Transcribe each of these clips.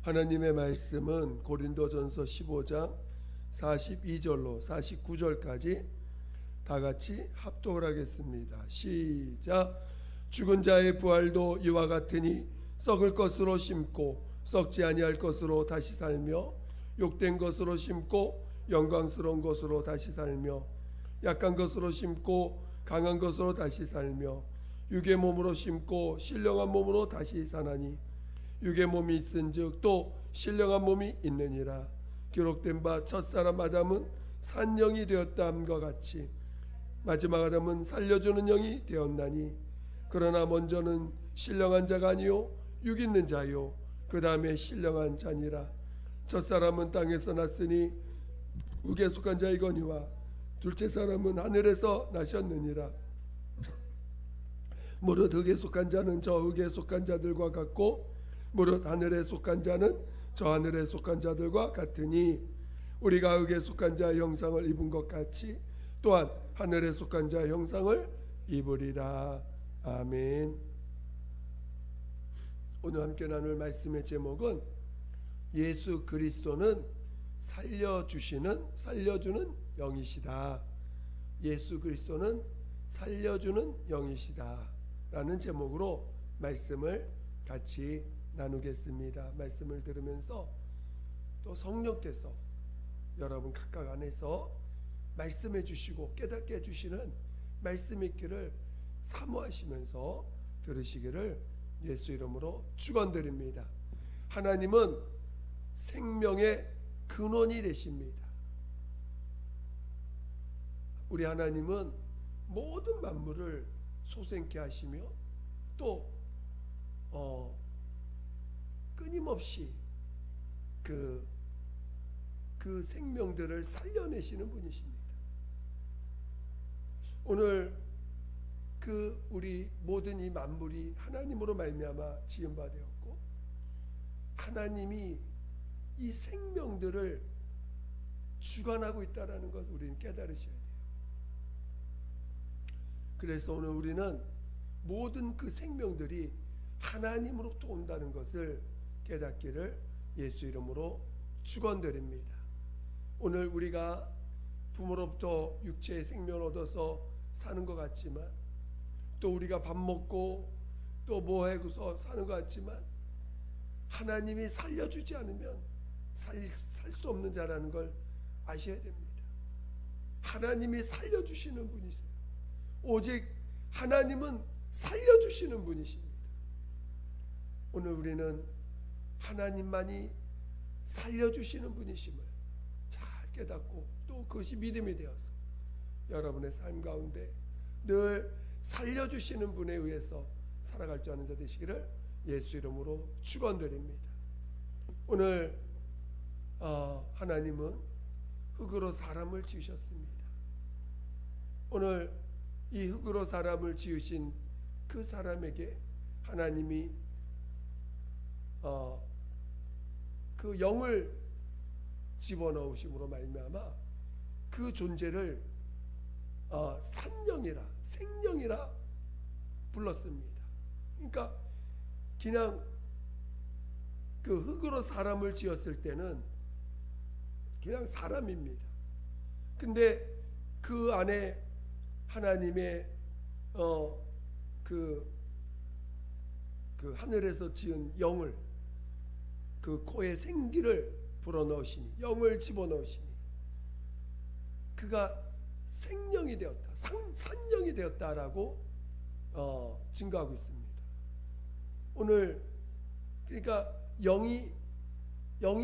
하나님의 말씀은 고린도전서 15장 42절로 49절까지 다 같이 합독을 하겠습니다. 시작. 죽은 자의 부활도 이와 같으니 썩을 것으로 심고 썩지 아니할 것으로 다시 살며 욕된 것으로 심고 영광스러운 것으로 다시 살며 약한 것으로 심고 강한 것으로 다시 살며 육의 몸으로 심고 신령한 몸으로 다시 사나니 육의 몸이 있은즉 또 신령한 몸이 있느니라. 기록된 바 첫사람 아담은 산 영이 되었다 함과 같이 마지막 아담은 살려주는 영이 되었나니 그러나 먼저는 신령한 자가 아니요 육 있는 자요 그 다음에 신령한 자니라. 첫사람은 땅에서 났으니 육에 속한 자이거니와 둘째 사람은 하늘에서 나셨느니라. 무릇 흙에 속한 자는 저 흙에 속한 자들과 같고 무릇 하늘에 속한 자는 저 하늘에 속한 자들과 같으니 우리가 흙에 속한 자의 형상을 입은 것 같이 또한 하늘에 속한 자의 형상을 입으리라. 아멘. 오늘 함께 나눌 말씀의 제목은 예수 그리스도는 살려주는 영이시다. 예수 그리스도는 살려주는 영이시다 라는 제목으로 말씀을 같이 나누겠습니다. 말씀을 들으면서 또 성령께서 여러분 각각 안에서 말씀해 주시고 깨닫게 해주시는 말씀 있기를 사모하시면서 들으시기를 예수 이름으로 축원드립니다. 하나님은 생명의 근원이 되십니다. 우리 하나님은 모든 만물을 소생케 하시며 또 끊임없이 그 생명들을 살려내시는 분이십니다. 오늘 우리 모든 이 만물이 하나님으로 말미암아 지은 바 되었고 하나님이 이 생명들을 주관하고 있다라는 것 우리는 깨달으셔야 돼요. 그래서 오늘 우리는 모든 그 생명들이 하나님으로부터 온다는 것을 깨닫기를 예수 이름으로 축원드립니다. 오늘 우리가 부모로부터 육체의 생명을 얻어서 사는 것 같지만 또 우리가 밥 먹고 또 뭐 해서 사는 것 같지만 하나님이 살려주지 않으면 살 수 없는 자라는 걸 아셔야 됩니다. 하나님이 살려주시는 분이세요. 오직 하나님은 살려주시는 분이십니다. 오늘 우리는 하나님만이 살려주시는 분이심을 잘 깨닫고 또 그것이 믿음이 되어서 여러분의 삶 가운데 늘 살려주시는 분에 의해서 살아갈 줄 아는 자 되시기를 예수 이름으로 축원드립니다. 오늘 하나님은 흙으로 사람을 지으셨습니다. 오늘 이 흙으로 사람을 지으신 그 사람에게 하나님이 그 영을 집어넣으심으로 말미암아 그 존재를 산영이라 생명이라 불렀습니다. 그러니까 그냥 그 흙으로 사람을 지었을 때는 그냥 사람입니다. 근데 그 안에 하나님의 그 하늘에서 지은 영을 그 코에 생기를 불어넣으시니 영을 집어넣으시니 그가 생명이 되었다, 산영이 되었다라고 증거하고 있습니다. 오늘 그러니까 영이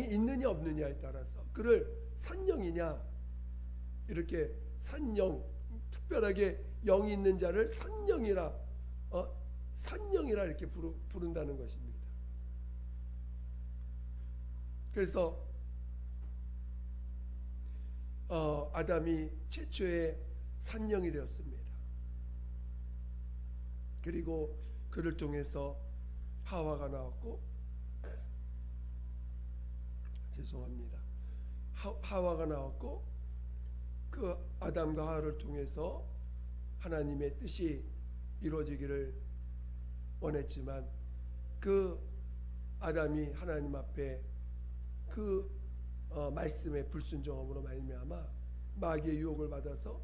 있느냐 없느냐에 따라서 그를 산영이냐 이렇게 산영 특별하게 영이 있는 자를 산영이라 이렇게 부른다는 것입니다. 그래서 아담이 최초의 산영이 되었습니다. 그리고 그를 통해서 하와가 나왔고 죄송합니다. 하와가 나왔고 그 아담과 하와를 통해서 하나님의 뜻이 이루어지기를 원했지만 그 아담이 하나님 앞에 그 말씀에 불순종함으로 말미암아 마귀의 유혹을 받아서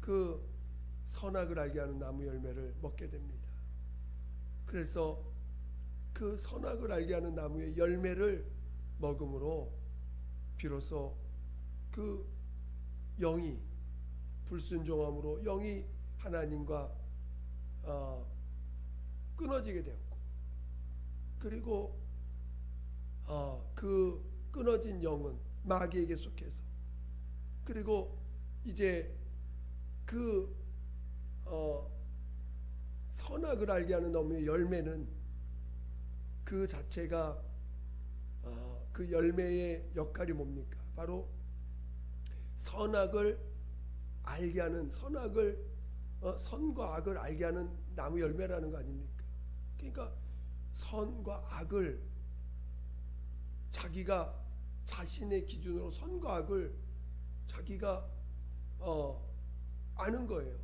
그 선악을 알게 하는 나무 열매를 먹게 됩니다. 그래서 그 선악을 알게 하는 나무의 열매를 먹음으로 비로소 그 영이 불순종함으로 영이 하나님과 끊어지게 되었고, 그리고 그 끊어진 영은 마귀에게 속해서, 그리고 이제 그 선악을 알게 하는 나무의 열매는 그 자체가 그 열매의 역할이 뭡니까? 바로 선악을 알게 하는, 선과 악을 알게 하는 나무 열매라는 거 아닙니까? 그러니까 선과 악을, 자기가 자신의 기준으로 선과 악을 자기가 아는 거예요.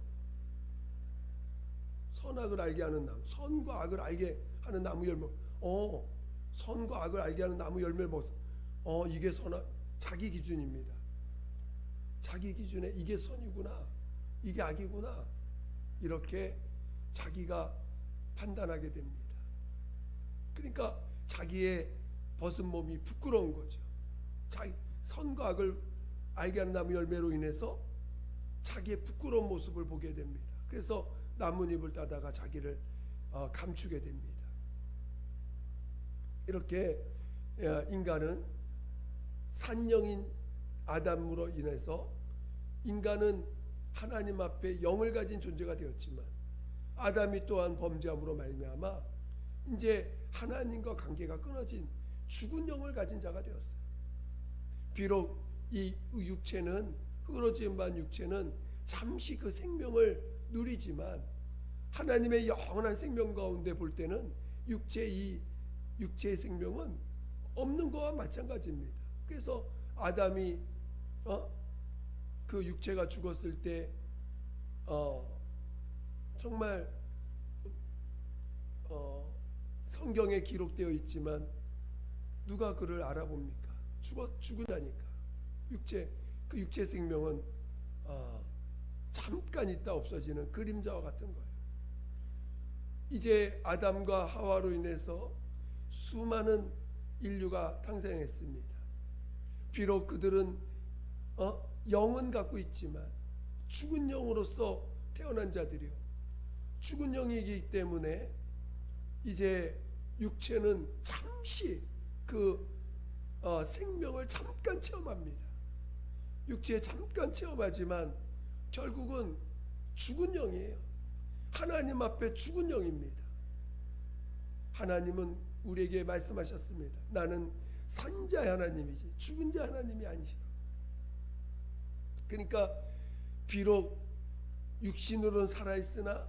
선악을 알게 하는 나무, 선과 악을 알게 하는 나무 열매. 선과 악을 알게 하는 나무 열매를 먹어서 이게 선악, 자기 기준입니다. 자기 기준에 이게 선이구나, 이게 악이구나, 이렇게 자기가 판단하게 됩니다. 그러니까 자기의 벗은 몸이 부끄러운 거죠. 자기 선과 악을 알게 하는 나무 열매로 인해서 자기의 부끄러운 모습을 보게 됩니다. 그래서 나뭇잎을 따다가 자기를 감추게 됩니다. 이렇게 인간은 산영인 아담으로 인해서 인간은 하나님 앞에 영을 가진 존재가 되었지만, 아담이 또한 범죄함으로 말미암아 이제 하나님과 관계가 끊어진 죽은 영을 가진 자가 되었어요. 비록 이 육체는, 흐려진 반 육체는 잠시 그 생명을 누리지만 하나님의 영원한 생명 가운데 볼 때는 육체의 생명은 없는 것과 마찬가지입니다. 그래서 아담이 그 육체가 죽었을 때 정말 성경에 기록되어 있지만 누가 그를 알아봅니까? 죽으다니까. 그 육체 생명은 잠깐 있다 없어지는 그림자와 같은 거예요. 이제 아담과 하와로 인해서 수많은 인류가 탄생했습니다. 비록 그들은 영은 갖고 있지만 죽은 영으로서 태어난 자들이요, 죽은 영이기 때문에 이제 육체는 잠시 그 생명을 잠깐 체험합니다. 육체에 잠깐 체험하지만 결국은 죽은 영이에요. 하나님 앞에 죽은 영입니다. 하나님은 우리에게 말씀하셨습니다. 나는 산자의 하나님이지 죽은 자 하나님이 아니시라. 그러니까 비록 육신으로는 살아있으나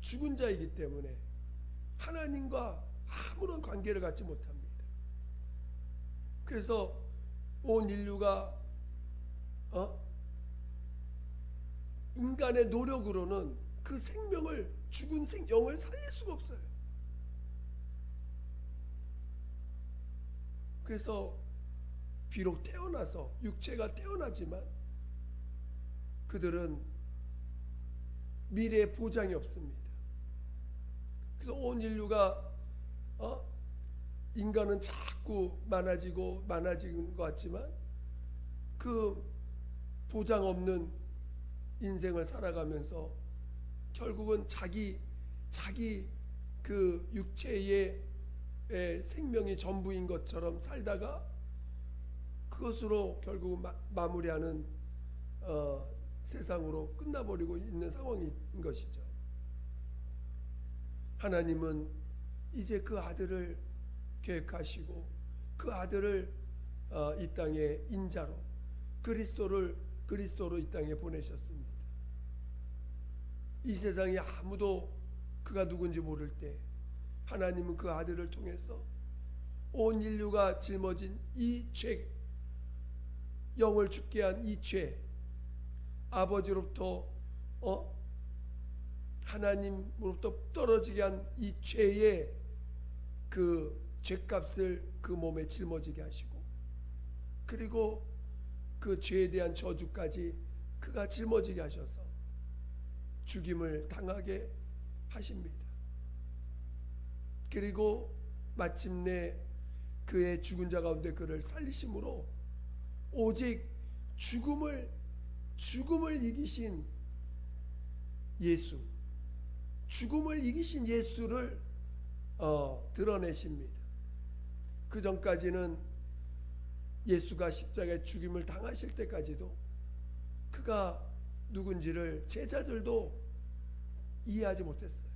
죽은 자이기 때문에 하나님과 아무런 관계를 갖지 못합니다. 그래서 온 인류가 인간의 노력으로는 그 생명을, 죽은 영을 살릴 수가 없어요. 그래서 비록 태어나서 육체가 태어나지만 그들은 미래의 보장이 없습니다. 그래서 온 인류가 인간은 자꾸 많아지는 것 같지만 그 보장 없는 인생을 살아가면서 결국은 자기 그 육체의 생명이 전부인 것처럼 살다가 그것으로 결국 마무리하는 세상으로 끝나버리고 있는 상황인 것이죠. 하나님은 이제 그 아들을 계획하시고 그 아들을 이 땅의 인자로 그리스도로 이 땅에 보내셨습니다. 이 세상에 아무도 그가 누군지 모를 때 하나님은 그 아들을 통해서 온 인류가 짊어진 이 죄, 영을 죽게 한 이 죄, 아버지로부터 하나님으로부터 떨어지게 한 이 죄의 그 죄값을 그 몸에 짊어지게 하시고, 그리고 그 죄에 대한 저주까지 그가 짊어지게 하셔서 죽임을 당하게 하십니다. 그리고 마침내 그의 죽은 자 가운데 그를 살리심으로 오직 죽음을 이기신 예수, 죽음을 이기신 예수를 드러내십니다. 그 전까지는 예수가 십자가에 죽임을 당하실 때까지도 그가 누군지를 제자들도 이해하지 못했어요.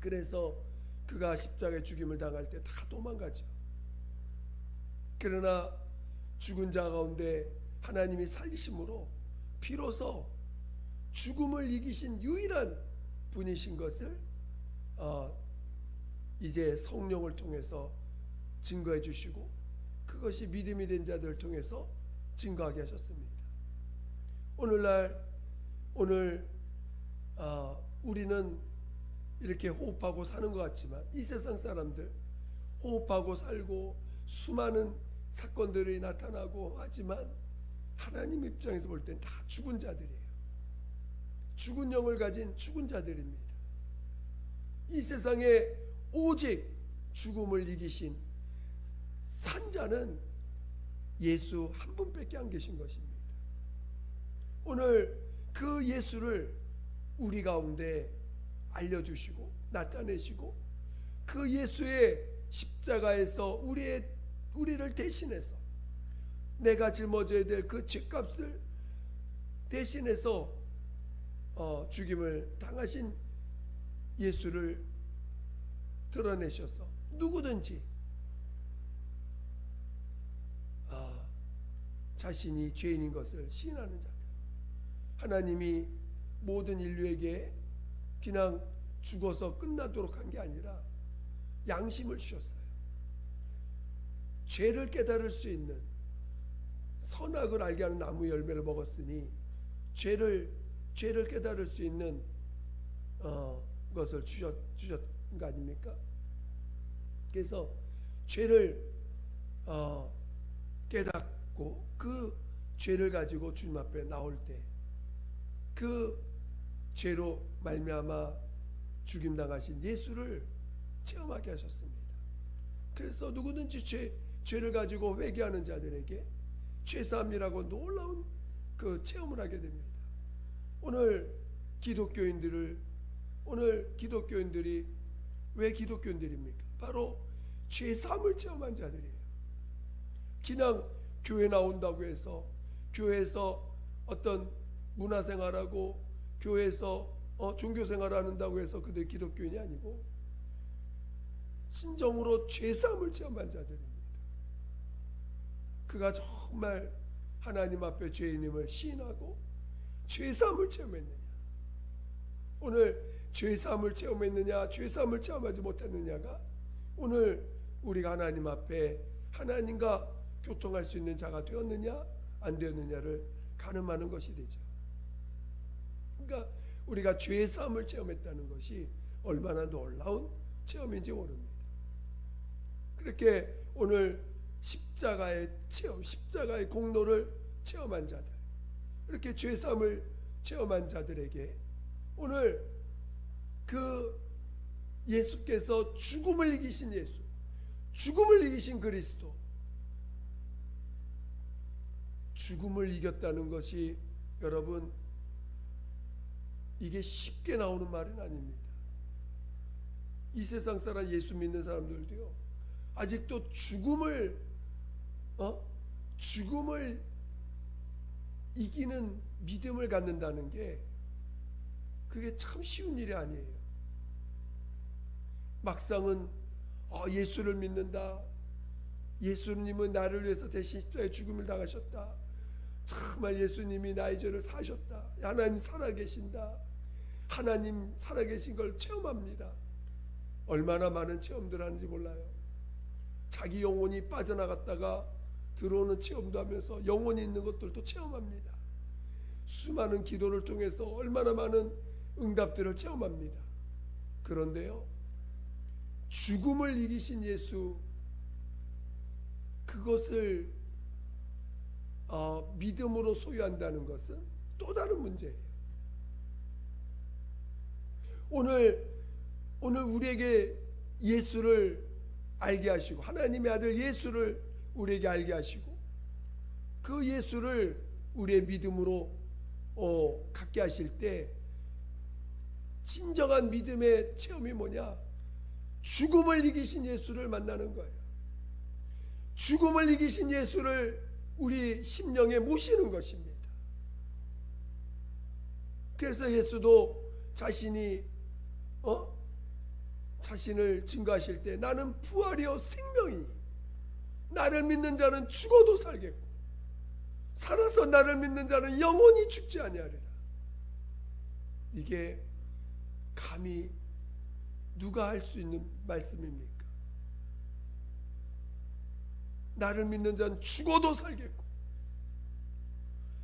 그래서 그가 십자가에 죽임을 당할 때 다 도망가죠. 그러나 죽은 자 가운데 하나님이 살리심으로 비로소 죽음을 이기신 유일한 분이신 것을 이제 성령을 통해서 증거해 주시고, 그것이 믿음이 된 자들을 통해서 증거하게 하셨습니다. 오늘 우리는 이렇게 호흡하고 사는 것 같지만 이 세상 사람들 호흡하고 살고 수많은 사건들이 나타나고 하지만 하나님 입장에서 볼 땐 다 죽은 자들이에요. 죽은 영을 가진 죽은 자들입니다. 이 세상에 오직 죽음을 이기신 산자는 예수 한 분밖에 안 계신 것입니다. 오늘 그 예수를 우리 가운데 알려주시고 나타내시고, 그 예수의 십자가에서 우리를 대신해서 내가 짊어져야 될 그 죄값을 대신해서 죽임을 당하신 예수를 드러내셔서 누구든지 자신이 죄인인 것을 시인하는 자들, 하나님이 모든 인류에게 그냥 죽어서 끝나도록 한 게 아니라 양심을 주셨어요. 죄를 깨달을 수 있는, 선악을 알게 하는 나무 열매를 먹었으니 죄를 깨달을 수 있는 것을 주셨 거 아닙니까? 그래서 죄를 깨닫고 그 죄를 가지고 주님 앞에 나올 때 그 죄로 말미암아 죽임 당하신 예수를 체험하게 하셨습니다. 그래서 누구든지 죄를 가지고 회개하는 자들에게 죄사함이라고 놀라운 그 체험을 하게 됩니다. 오늘 기독교인들이 왜 기독교인들입니까? 바로 죄사함을 체험한 자들이에요. 그냥 교회 나온다고 해서 교회에서 어떤 문화생활하고 교회에서 종교생활을 한다고 해서 그들 기독교인이 아니고 진정으로 죄사함을 체험한 자들입니다. 그가 정말 하나님 앞에 죄인임을 시인하고 죄사함을 체험했느냐, 오늘 죄사함을 체험했느냐 죄사함을 체험하지 못했느냐가 오늘 우리가 하나님 앞에 하나님과 교통할 수 있는 자가 되었느냐 안 되었느냐를 가늠하는 것이 되죠. 그러니까 우리가 죄사함을 체험했다는 것이 얼마나 놀라운 체험인지 모릅니다. 그렇게 오늘 십자가의 체험, 십자가의 공로를 체험한 자들, 이렇게 죄사함을 체험한 자들에게 오늘 그 예수께서 죽음을 이기신 예수, 죽음을 이기신 그리스도, 죽음을 이겼다는 것이 여러분 이게 쉽게 나오는 말은 아닙니다. 이 세상 사람 예수 믿는 사람들도요 아직도 죽음을 이기는 믿음을 갖는다는 게 그게 참 쉬운 일이 아니에요. 막상은 예수를 믿는다, 예수님은 나를 위해서 대신 십자가에 죽음을 당하셨다, 정말 예수님이 나의 죄를 사셨다, 하나님 살아계신다, 하나님 살아계신 걸 체험합니다. 얼마나 많은 체험들 하는지 몰라요. 자기 영혼이 빠져나갔다가 들어오는 체험도 하면서 영혼이 있는 것들도 체험합니다. 수많은 기도를 통해서 얼마나 많은 응답들을 체험합니다. 그런데요, 죽음을 이기신 예수, 그것을 믿음으로 소유한다는 것은 또 다른 문제예요. 오늘 우리에게 예수를 알게 하시고, 하나님의 아들 예수를 우리에게 알게 하시고, 그 예수를 우리의 믿음으로 갖게 하실 때 진정한 믿음의 체험이 뭐냐? 죽음을 이기신 예수를 만나는 거예요. 죽음을 이기신 예수를 우리 심령에 모시는 것입니다. 그래서 예수도 자신이 자신을 증거하실 때 나는 부활이요 생명이니 나를 믿는 자는 죽어도 살겠고 살아서 나를 믿는 자는 영원히 죽지 아니하리라. 이게 감히 누가 할 수 있는 말씀입니까? 나를 믿는 자는 죽어도 살겠고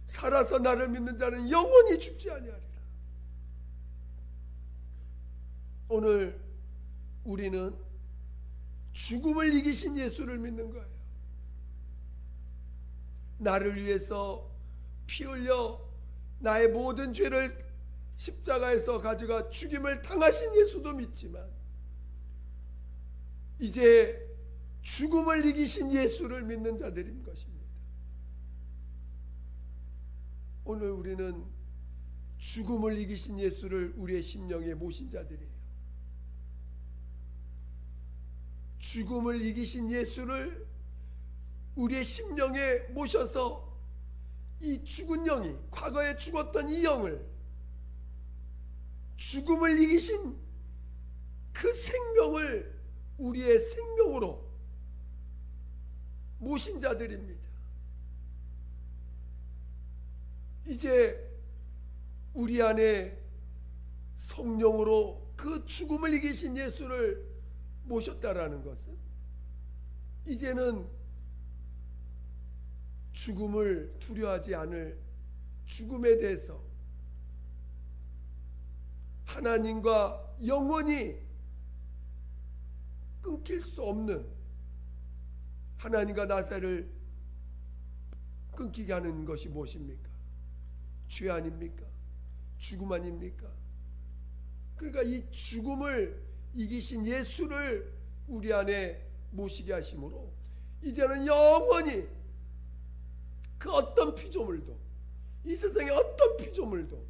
살아서 나를 믿는 자는 영원히 죽지 아니하리라. 오늘 우리는 죽음을 이기신 예수를 믿는 거예요. 나를 위해서 피 흘려 나의 모든 죄를 십자가에서 가져가 죽임을 당하신 예수도 믿지만 이제 죽음을 이기신 예수를 믿는 자들인 것입니다. 오늘 우리는 죽음을 이기신 예수를 우리의 심령에 모신 자들이에요. 죽음을 이기신 예수를 우리의 심령에 모셔서 이 죽은 영이, 과거에 죽었던 이 영을 죽음을 이기신 그 생명을 우리의 생명으로 모신 자들입니다. 이제 우리 안에 성령으로 그 죽음을 이기신 예수를 모셨다라는 것은 이제는 죽음을 두려워하지 않을, 죽음에 대해서 하나님과 영원히 끊길 수 없는, 하나님과 나 사이를 끊기게 하는 것이 무엇입니까? 죄 아닙니까? 죽음 아닙니까? 그러니까 이 죽음을 이기신 예수를 우리 안에 모시게 하심으로 이제는 영원히 그 어떤 피조물도, 이 세상의 어떤 피조물도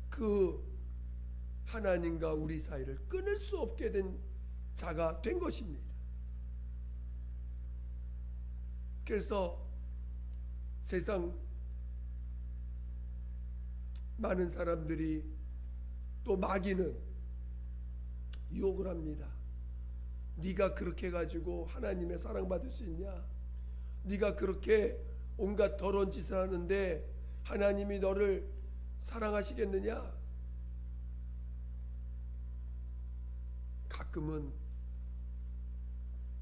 그 하나님과 우리 사이를 끊을 수 없게 된 자가 된 것입니다. 그래서 세상 많은 사람들이 또 마귀는 유혹을 합니다. 네가 그렇게 가지고 하나님의 사랑받을 수 있냐? 네가 그렇게 온갖 더러운 짓을 하는데 하나님이 너를 사랑하시겠느냐? 가끔은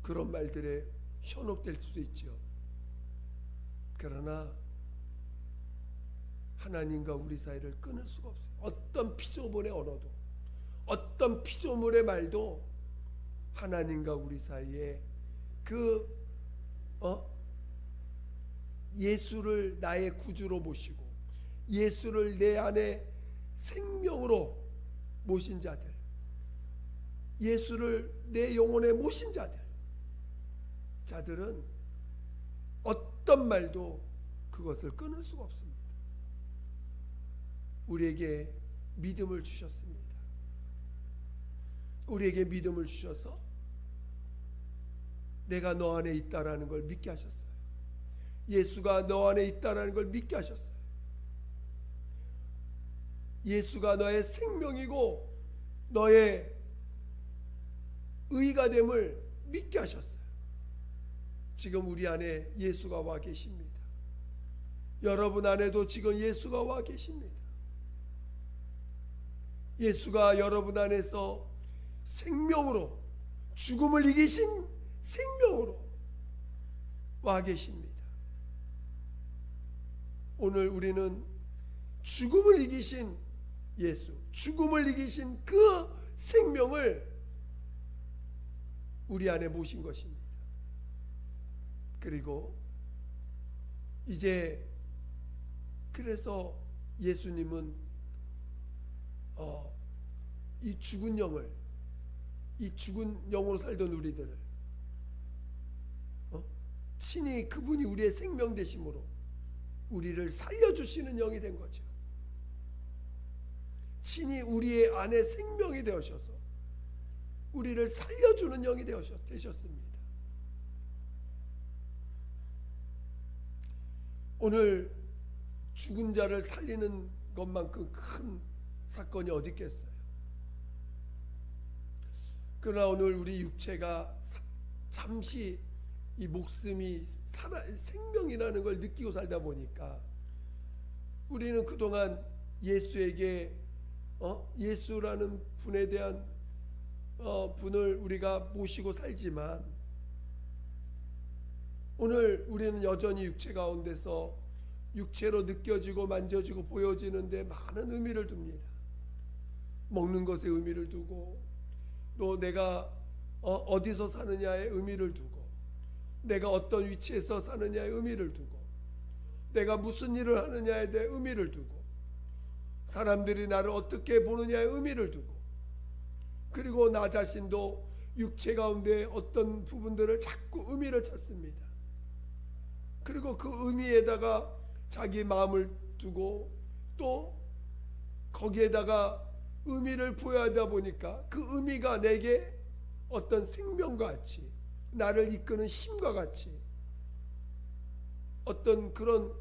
그런 말들에 현혹될 수도 있죠. 그러나 하나님과 우리 사이를 끊을 수가 없어요. 어떤 피조물의 언어도, 어떤 피조물의 말도 하나님과 우리 사이에 그 예수를 나의 구주로 모시고 예수를 내 안에 생명으로 모신 자들, 예수를 내 영혼에 모신 자들은 어떤 말도 그것을 끊을 수가 없습니다. 우리에게 믿음을 주셨습니다. 우리에게 믿음을 주셔서 내가 너 안에 있다라는 걸 믿게 하셨어요. 예수가 너 안에 있다라는 걸 믿게 하셨어요. 예수가 너의 생명이고 너의 의가 됨을 믿게 하셨어요. 지금 우리 안에 예수가 와 계십니다. 여러분 안에도 지금 예수가 와 계십니다. 예수가 여러분 안에서 생명으로, 죽음을 이기신 생명으로 와 계십니다. 오늘 우리는 죽음을 이기신 예수, 죽음을 이기신 그 생명을 우리 안에 모신 것입니다. 그리고 이제 그래서 예수님은 이 죽은 영을, 이 죽은 영으로 살던 우리들을 친히 그분이 우리의 생명 되심으로 우리를 살려주시는 영이 된 거죠. 친히 우리의 안에 생명이 되어셔서 우리를 살려주는 영이 되셨습니다. 오늘 죽은 자를 살리는 것만큼 큰 사건이 어디 있겠어요. 그러나 오늘 우리 육체가 잠시 이 목숨이 생명이라는 걸 느끼고 살다 보니까 우리는 그동안 예수에게 예수라는 분에 대한 분을 우리가 모시고 살지만 오늘 우리는 여전히 육체 가운데서 육체로 느껴지고 만져지고 보여지는데 많은 의미를 둡니다. 먹는 것에 의미를 두고 또 내가 어디서 사느냐에 의미를 두고 내가 어떤 위치에서 사느냐에 의미를 두고 내가 무슨 일을 하느냐에 대해 의미를 두고 사람들이 나를 어떻게 보느냐에 의미를 두고 그리고 나 자신도 육체 가운데 어떤 부분들을 자꾸 의미를 찾습니다. 그리고 그 의미에다가 자기 마음을 두고 또 거기에다가 의미를 부여하다 보니까 그 의미가 내게 어떤 생명과 같이 나를 이끄는 힘과 같이 어떤 그런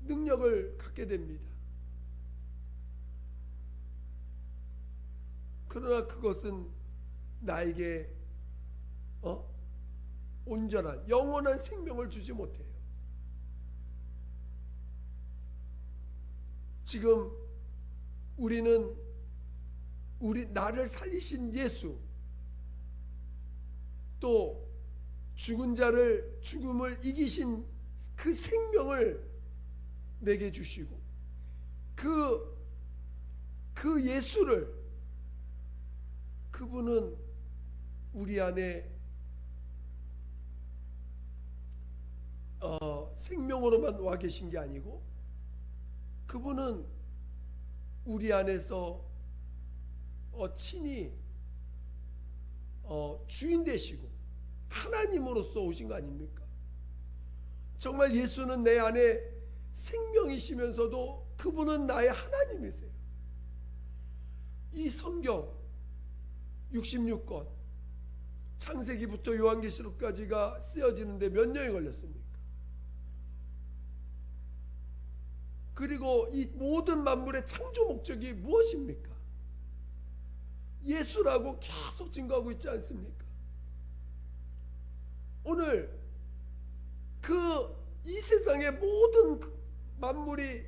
능력을 갖게 됩니다. 그러나 그것은 나에게 온전한 영원한 생명을 주지 못해요. 지금 우리는 나를 살리신 예수 또 죽은 자를 죽음을 이기신 그 생명을 내게 주시고 그 예수를 그분은 우리 안에 생명으로만 와 계신 게 아니고 그분은 우리 안에서 친히 주인 되시고 하나님으로서 오신 거 아닙니까? 정말 예수는 내 안에 생명이시면서도 그분은 나의 하나님이세요. 이 성경 66권 창세기부터 요한계시록까지가 쓰여지는데 몇 년이 걸렸습니까? 그리고 이 모든 만물의 창조 목적이 무엇입니까? 예수라고 계속 증거하고 있지 않습니까? 오늘 이 세상의 모든 만물이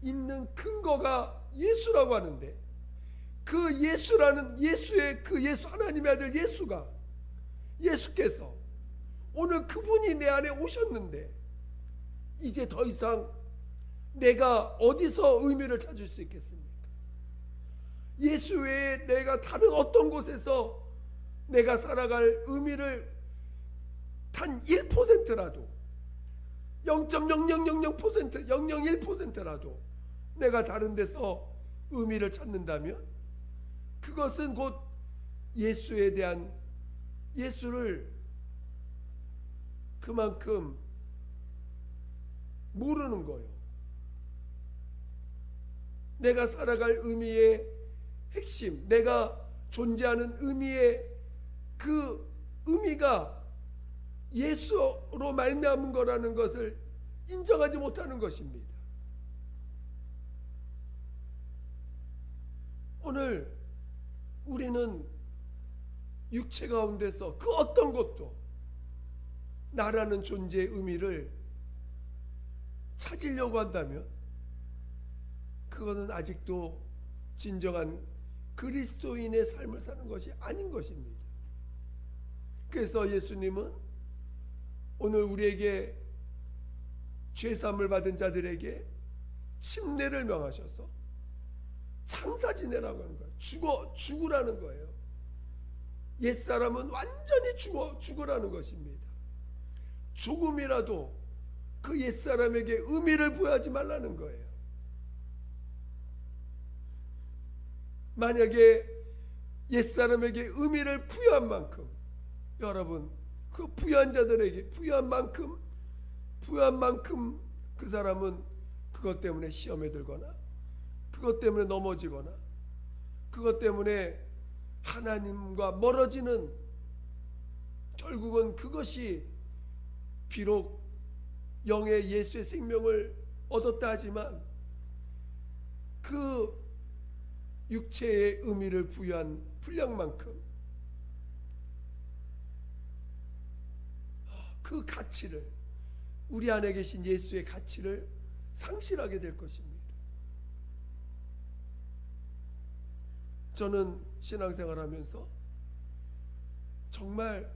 있는 근거가 예수라고 하는데 그 예수라는 예수의 그 예수 하나님의 아들 예수께서 오늘 그분이 내 안에 오셨는데 이제 더 이상 내가 어디서 의미를 찾을 수 있겠습니까? 예수 외에 내가 다른 어떤 곳에서 내가 살아갈 의미를 단 1%라도 0.0000% 001%라도 내가 다른 데서 의미를 찾는다면 그것은 곧 예수에 대한 예수를 그만큼 모르는 거예요. 내가 살아갈 의미의 핵심, 내가 존재하는 의미의 그 의미가 예수로 말미암은 거라는 것을 인정하지 못하는 것입니다. 오늘 우리는 육체 가운데서 그 어떤 것도 나라는 존재의 의미를 찾으려고 한다면 그거는 아직도 진정한 그리스도인의 삶을 사는 것이 아닌 것입니다. 그래서 예수님은 오늘 우리에게 죄사함을 받은 자들에게 침례를 명하셔서 장사 지내라고 하는 거예요. 죽으라는 거예요. 옛사람은 완전히 죽으라는 것입니다. 조금이라도 그 옛사람에게 의미를 부여하지 말라는 거예요. 만약에 옛사람에게 의미를 부여한 만큼, 여러분 그 부여한 자들에게 부여한 만큼 그 사람은 그것 때문에 시험에 들거나 그것 때문에 넘어지거나 그것 때문에 하나님과 멀어지는, 결국은 그것이 비록 영의 예수의 생명을 얻었다 하지만 그 육체의 의미를 부여한 분량만큼 그 가치를, 우리 안에 계신 예수의 가치를 상실하게 될 것입니다. 저는 신앙생활하면서 정말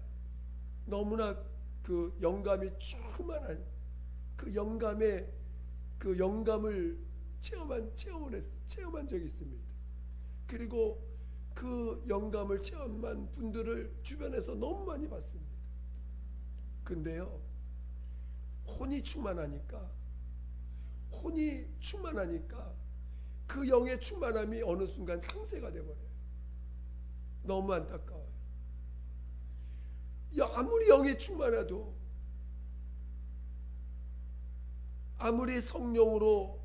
너무나 그 영감이 충만한 그 영감을 체험한 적이 있습니다. 그리고 그 영감을 체험한 분들을 주변에서 너무 많이 봤습니다. 근데요, 혼이 충만하니까 그 영의 충만함이 어느 순간 상쇄가 돼버려요. 너무 안타까워요. 아무리 영이 충만해도, 아무리 성령으로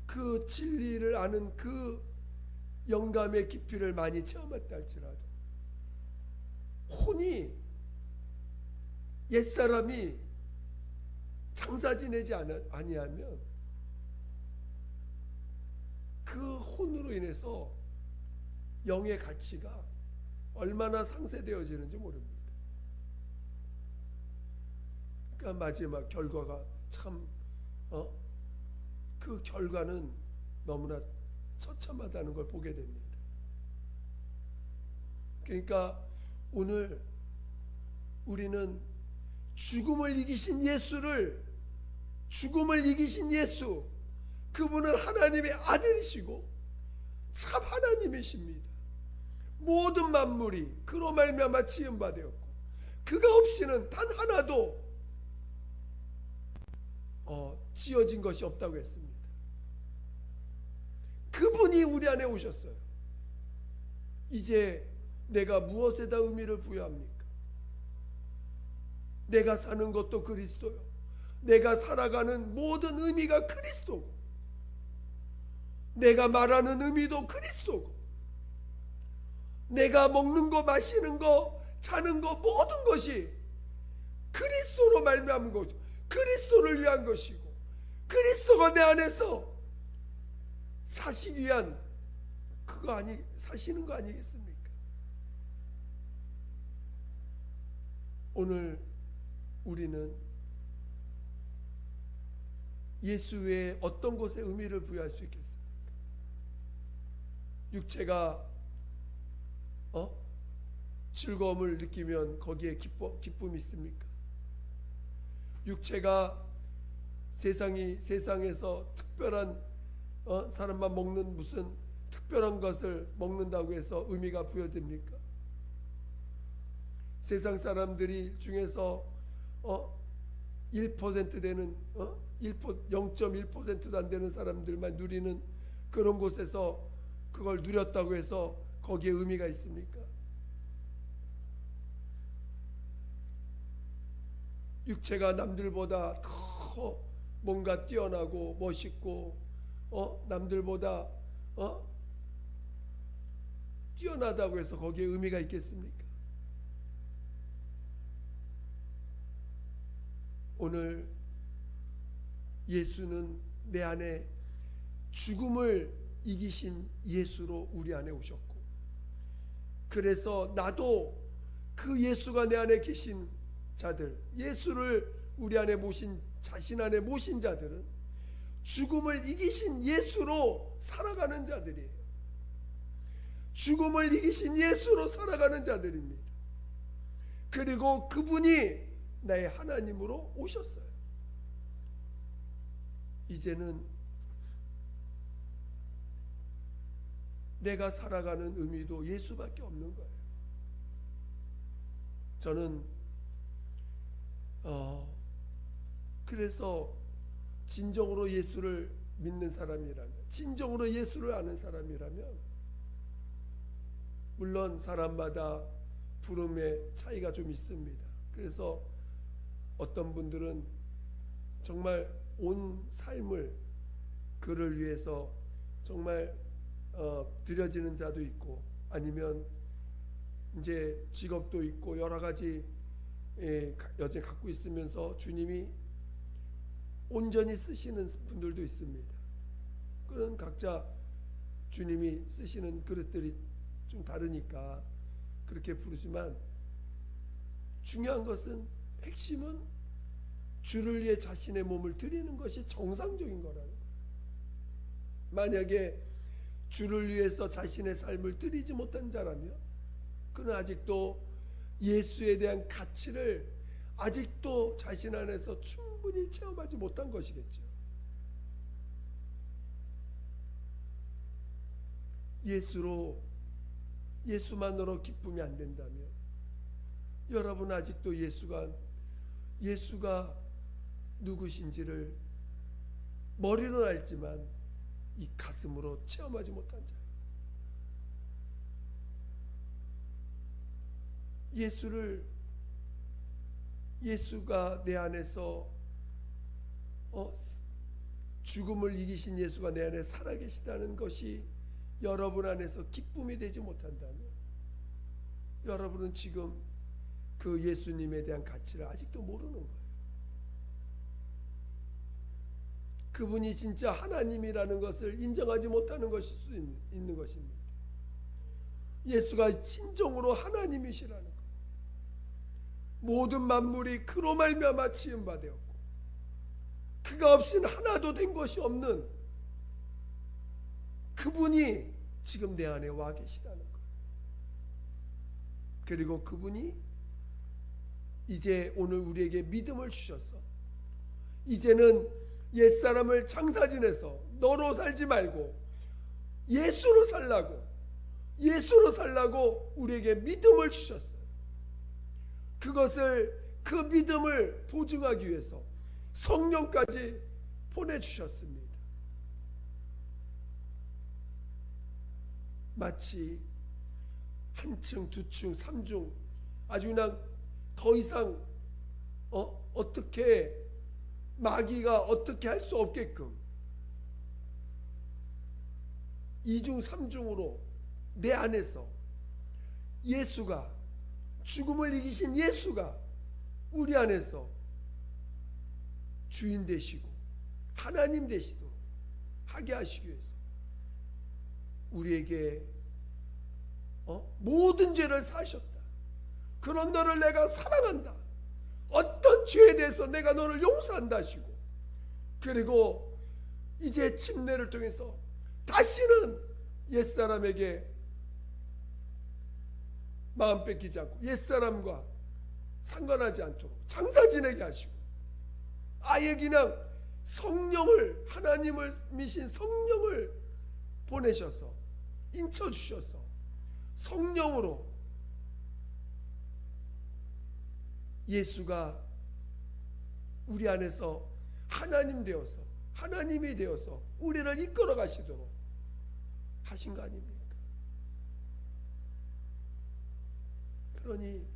그 진리를 아는 그 영감의 깊이를 많이 체험했다 할지라도 혼이, 옛사람이 장사 지내지 아니하면 그 혼으로 인해서 영의 가치가 얼마나 상쇄되어지는지 모릅니다. 그러니까 마지막 결과가 참 그 결과는 너무나 처참하다는 걸 보게 됩니다. 그러니까 오늘 우리는 죽음을 이기신 예수, 그분은 하나님의 아들이시고 참 하나님이십니다. 모든 만물이 그로 말미암아 지은 바 되었고 그가 없이는 단 하나도 지어진 것이 없다고 했습니다. 그분이 우리 안에 오셨어요. 이제 내가 무엇에다 의미를 부여합니까? 내가 사는 것도 그리스도요, 내가 살아가는 모든 의미가 그리스도고, 내가 말하는 의미도 그리스도고, 내가 먹는 거, 마시는 거, 자는 거, 모든 것이 그리스도로 말미암은 것이고 그리스도를 위한 것이고, 그리스도가 내 안에서 사시기 위한 사시는 거 아니겠습니까? 오늘 우리는 예수 외에 어떤 것에 의미를 부여할 수 있겠습니까? 육체가 즐거움을 느끼면 거기에 기쁨이 있습니까? 육체가 세상에서 특별한 사람만 먹는 무슨 특별한 것을 먹는다고 해서 의미가 부여됩니까? 세상 사람들이 중에서 1% 되는 0.1%도 안 되는 사람들만 누리는 그런 곳에서 그걸 누렸다고 해서 거기에 의미가 있습니까? 육체가 남들보다 더 뭔가 뛰어나고 멋있고 남들보다 뛰어나다고 해서 거기에 의미가 있겠습니까? 오늘 예수는 내 안에 죽음을 이기신 예수로 우리 안에 오셨고, 그래서 나도 그 예수가 내 안에 계신 자들, 예수를 우리 안에 모신, 자신 안에 모신 자들은 죽음을 이기신 예수로 살아가는 자들이에요. 죽음을 이기신 예수로 살아가는 자들입니다. 그리고 그분이 나의 하나님으로 오셨어요. 이제는 내가 살아가는 의미도 예수밖에 없는 거예요. 저는 그래서 진정으로 예수를 믿는 사람이라면, 진정으로 예수를 아는 사람이라면, 물론 사람마다 부름의 차이가 좀 있습니다. 그래서 어떤 분들은 정말 온 삶을 그를 위해서 정말 드려지는 자도 있고, 아니면 이제 직업도 있고 여러 가지 여전히 갖고 있으면서 주님이 온전히 쓰시는 분들도 있습니다. 그런 각자 주님이 쓰시는 그릇들이 좀 다르니까 그렇게 부르지만, 중요한 것은, 핵심은 주를 위해 자신의 몸을 드리는 것이 정상적인 거라는 거예요. 만약에 주를 위해서 자신의 삶을 드리지 못한 자라면 그는 아직도 예수에 대한 가치를 아직도 자신 안에서 충분히 체험하지 못한 것이겠죠. 예수만으로 기쁨이 안 된다면, 여러분 아직도 예수가 누구신지를 머리로 알지만 이 가슴으로 체험하지 못한 자예요. 예수가 내 안에서 죽음을 이기신 예수가 내 안에 살아계시다는 것이 여러분 안에서 기쁨이 되지 못한다면, 여러분은 지금 그 예수님에 대한 가치를 아직도 모르는 거예요. 그분이 진짜 하나님이라는 것을 인정하지 못하는 것일 수 있는 것입니다. 예수가 진정으로 하나님이시라는 것, 모든 만물이 그로 말미암아 지은 바 되었고 그가 없이는 하나도 된 것이 없는 그분이 지금 내 안에 와 계시다는 것. 그리고 그분이 이제 오늘 우리에게 믿음을 주셔서, 이제는 옛사람을 장사 지내서 너로 살지 말고 예수로 살라고 우리에게 믿음을 주셨어요. 그 믿음을 보증하기 위해서 성령까지 보내주셨습니다. 마치 한 층, 두 층, 3중 아주 그냥 더 이상 어떻게 마귀가 어떻게 할 수 없게끔 2중, 3중으로 내 안에서 예수가, 죽음을 이기신 예수가 우리 안에서 주인 되시고 하나님 되시도록 하게 하시기 위해서 우리에게 모든 죄를 사하셨다. 그런 너를 내가 사랑한다. 어떤 죄에 대해서 내가 너를 용서한다 하시고, 그리고 이제 침례를 통해서 다시는 옛사람에게 마음 뺏기지 않고 옛사람과 상관하지 않도록 장사 지내게 하시고, 아예 그냥 성령을, 하나님을 미신 성령을 보내셔서 인쳐주셔서 성령으로 예수가 우리 안에서 하나님이 되어서 우리를 이끌어 가시도록 하신 거 아닙니까? 그러니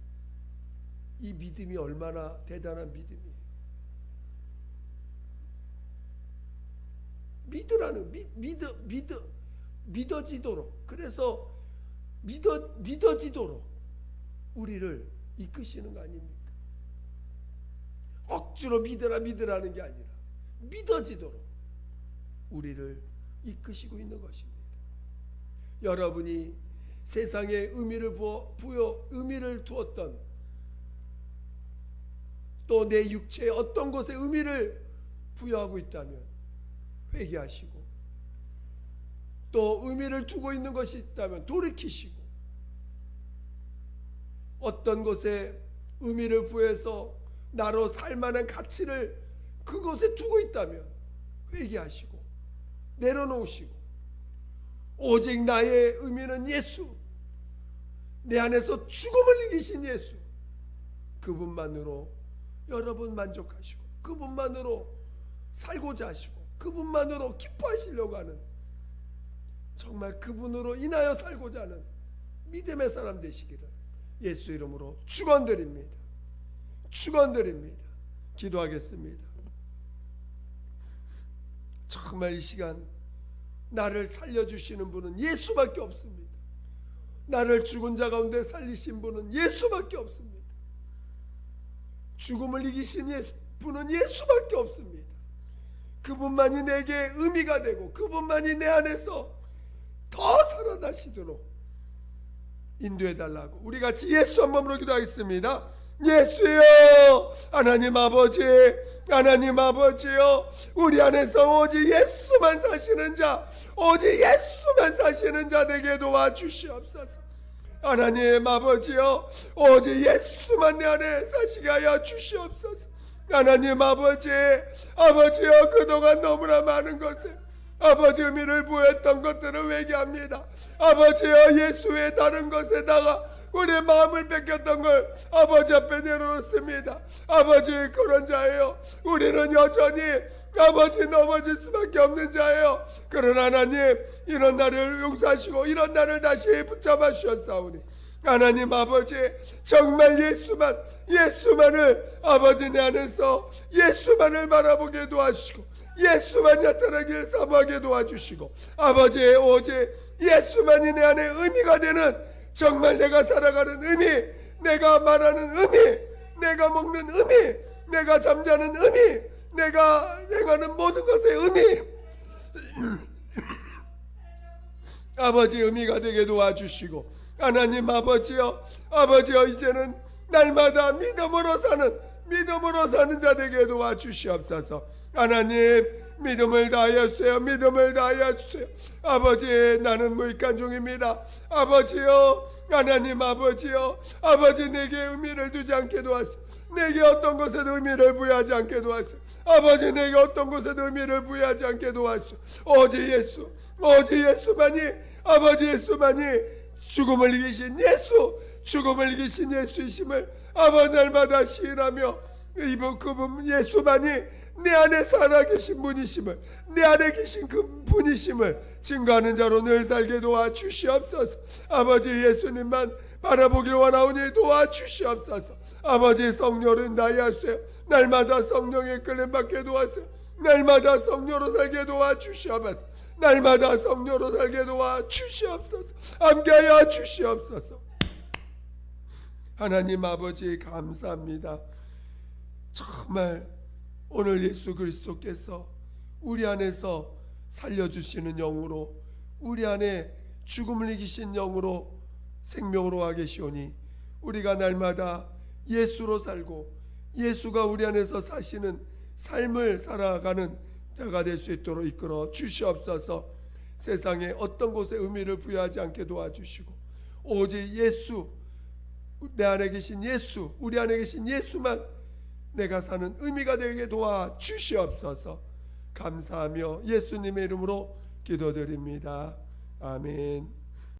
이 믿음이 얼마나 대단한 믿음이에요. 믿어지도록, 그래서 믿어지도록 우리를 이끄시는 거 아닙니까? 억지로 믿으라는 게 아니라 믿어지도록 우리를 이끄시고 있는 것입니다. 여러분이 세상에 의미를 두었던, 또 내 육체의 어떤 것에 의미를 부여하고 있다면 회개하시고, 또 의미를 두고 있는 것이 있다면 돌이키시고, 어떤 것에 의미를 부여해서 나로 살만한 가치를 그것에 두고 있다면 회개하시고 내려놓으시고, 오직 나의 의미는 예수, 내 안에서 죽음을 이기신 예수, 그분만으로 여러분 만족하시고 그분만으로 살고자 하시고 그분만으로 기뻐하시려고 하는, 정말 그분으로 인하여 살고자 하는 믿음의 사람 되시기를 예수 이름으로 축원드립니다. 축원드립니다. 기도하겠습니다. 정말 이 시간 나를 살려주시는 분은 예수밖에 없습니다. 나를 죽은 자 가운데 살리신 분은 예수밖에 없습니다. 죽음을 이기신 분은 예수밖에 없습니다. 그분만이 내게 의미가 되고 그분만이 내 안에서 더 살아나시도록 인도해달라고 우리 같이 예수 한 번으로 기도하겠습니다. 예수여, 하나님 아버지, 하나님 아버지여, 우리 안에서 오직 예수만 사시는 자, 오직 예수만 사시는 자 되게 도와주시옵소서. 하나님 아버지여, 오직 예수만 내 안에 사시게 하여 주시옵소서. 하나님 아버지, 아버지여, 그동안 너무나 많은 것을 아버지 의미를 부여했던 것들을 회개합니다. 아버지여, 예수 외 다른 것에다가 우리의 마음을 뺏겼던 걸 아버지 앞에 내려놓습니다. 아버지, 그런 자예요. 우리는 여전히 아버지 넘어질 수밖에 없는 자예요. 그러나 하나님, 이런 나를 용서하시고 이런 나를 다시 붙잡아 주셨사오니 하나님 아버지, 정말 예수만을 아버지 내 안에서 예수만을 바라보게 도와주시고 예수만 나타나길 사모하게 도와주시고 아버지, 오직 예수만이 내 안에 의미가 되는, 정말 내가 살아가는 의미, 내가 말하는 의미, 내가 먹는 의미, 내가 잠자는 의미, 내가 행하는 모든 것의 의미 아버지 의미가 되게 도와주시고 하나님 아버지여, 아버지여, 이제는 날마다 믿음으로 사는 자 되게 도와주시옵소서. 하나님, 믿음을 다하여 주세요. 믿음을 다하여 주세요. 아버지, 나는 무익한 종입니다. 아버지여, 하나님 아버지여, 아버지, 내게 의미를 두지 않게 도와주세요. 내게 어떤 것에도 의미를 부여하지 않게 도와주세요. 아버지, 내게 어떤 것에도 의미를 부여하지 않게 도와주세요. 오직 예수만이, 아버지 예수만이 죽음을 이기신 예수이심을 아버지 날마다 시인하며 그분 예수만이 내 안에 살아계신 분이심을, 내 안에 계신 그 분이심을 증거하는 자로 늘 살게 도와주시옵소서. 아버지, 예수님만 바라보기 원하오니 도와주시옵소서. 아버지, 성령을 나의 하세요. 날마다 성령의 끌림 받게 도와주세요. 날마다 성령으로 살게 도와주시옵소서. 날마다 성령으로 살게 도와주시옵소서. 함께하여 주시옵소서. 하나님 아버지, 감사합니다. 정말 오늘 예수 그리스도께서 우리 안에서 살려주시는 영으로, 우리 안에 죽음을 이기신 영으로 생명으로 와 계시오니 우리가 날마다 예수로 살고 예수가 우리 안에서 사시는 삶을 살아가는 자가 될 수 있도록 이끌어 주시옵소서. 세상에 어떤 곳에 의미를 부여하지 않게 도와주시고 오직 예수, 내 안에 계신 예수, 우리 안에 계신 예수만 내가 사는 의미가 되게 도와주시옵소서. 감사하며 예수님의 이름으로 기도드립니다. 아멘.